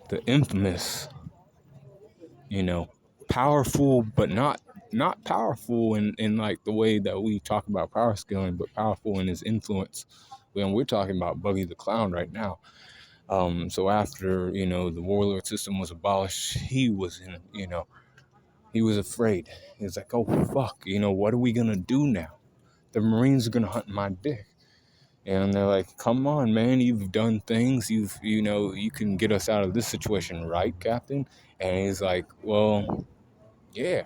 the infamous, you know, powerful, but not powerful in like the way that we talk about power scaling, but powerful in his influence. When we're talking about Buggy the Clown right now. So after, the warlord system was abolished, he was he was afraid. He was like, oh fuck, what are we gonna do now? The Marines are gonna hunt my dick. And they're like, come on, man, you've done things, you can get us out of this situation, right, Captain? And he's like, well, yeah,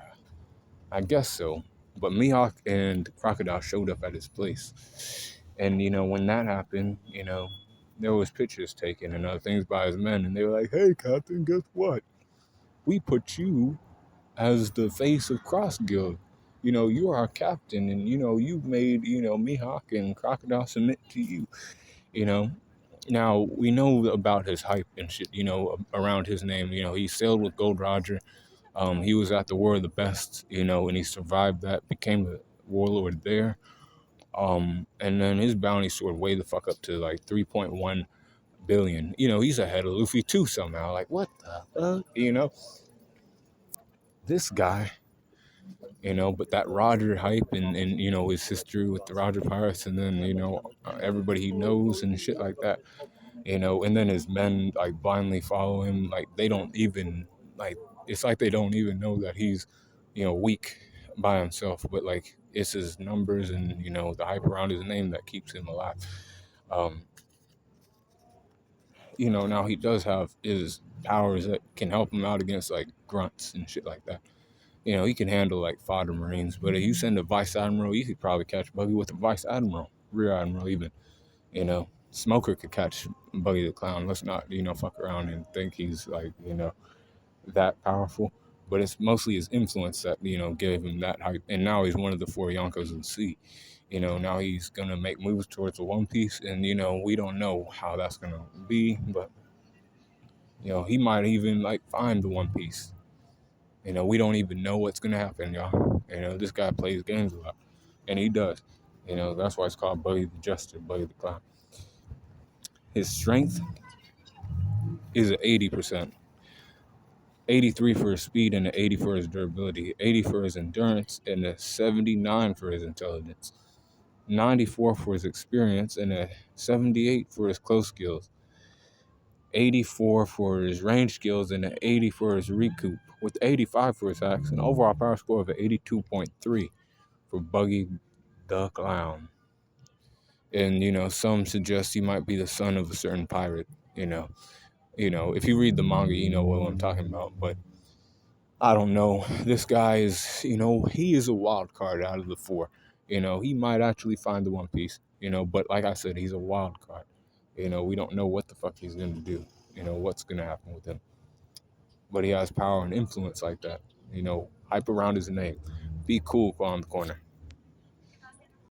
I guess so. But Mihawk and Crocodile showed up at his place. And, when that happened, there was pictures taken and other things by his men. And they were like, hey, Captain, guess what? We put you as the face of Cross Guild. You're our captain. And, you've made, Mihawk and Crocodile submit to you, you know. Now, we know about his hype and shit, around his name. He sailed with Gold Roger. He was at the War of the Best, and he survived that, became a warlord there. And then his bounty soared way the fuck up to like 3.1 billion. He's ahead of Luffy too somehow. Like, what the fuck? This guy, but that Roger hype and his history with the Roger Pirates, and then, everybody he knows and shit like that, and then his men like blindly follow him. Like, they don't even, like, it's like they don't even know that he's, weak by himself, but like it's his numbers and, the hype around his name that keeps him alive. Now he does have his powers that can help him out against like grunts and shit like that. He can handle like fodder Marines, but if you send a Vice Admiral, you could probably catch Buggy with a Vice Admiral, Rear Admiral even. Smoker could catch Buggy the Clown. Let's not, fuck around and think he's like, that powerful. But it's mostly his influence that, gave him that hype. And now he's one of the 4 Yonkos of the sea. Now he's going to make moves towards the One Piece. And, we don't know how that's going to be. But, he might even, like, find the One Piece. We don't even know what's going to happen, y'all. This guy plays games a lot. And he does. That's why it's called Buggy the Jester, Buggy the Clown. His strength is at 80%. 83 for his speed and an 80 for his durability, 80 for his endurance, and a 79 for his intelligence, 94 for his experience, and a 78 for his close skills, 84 for his range skills, and an 80 for his recoup, with 85 for his axe, and overall power score of an 82.3 for Buggy the Clown. And, some suggest he might be the son of a certain pirate, if you read the manga, you know what I'm talking about, but I don't know. This guy is, he is a wild card out of the 4. He might actually find the One Piece, but like I said, he's a wild card. We don't know what the fuck he's going to do, what's going to happen with him. But he has power and influence like that, hype around his name. Be cool, on the corner.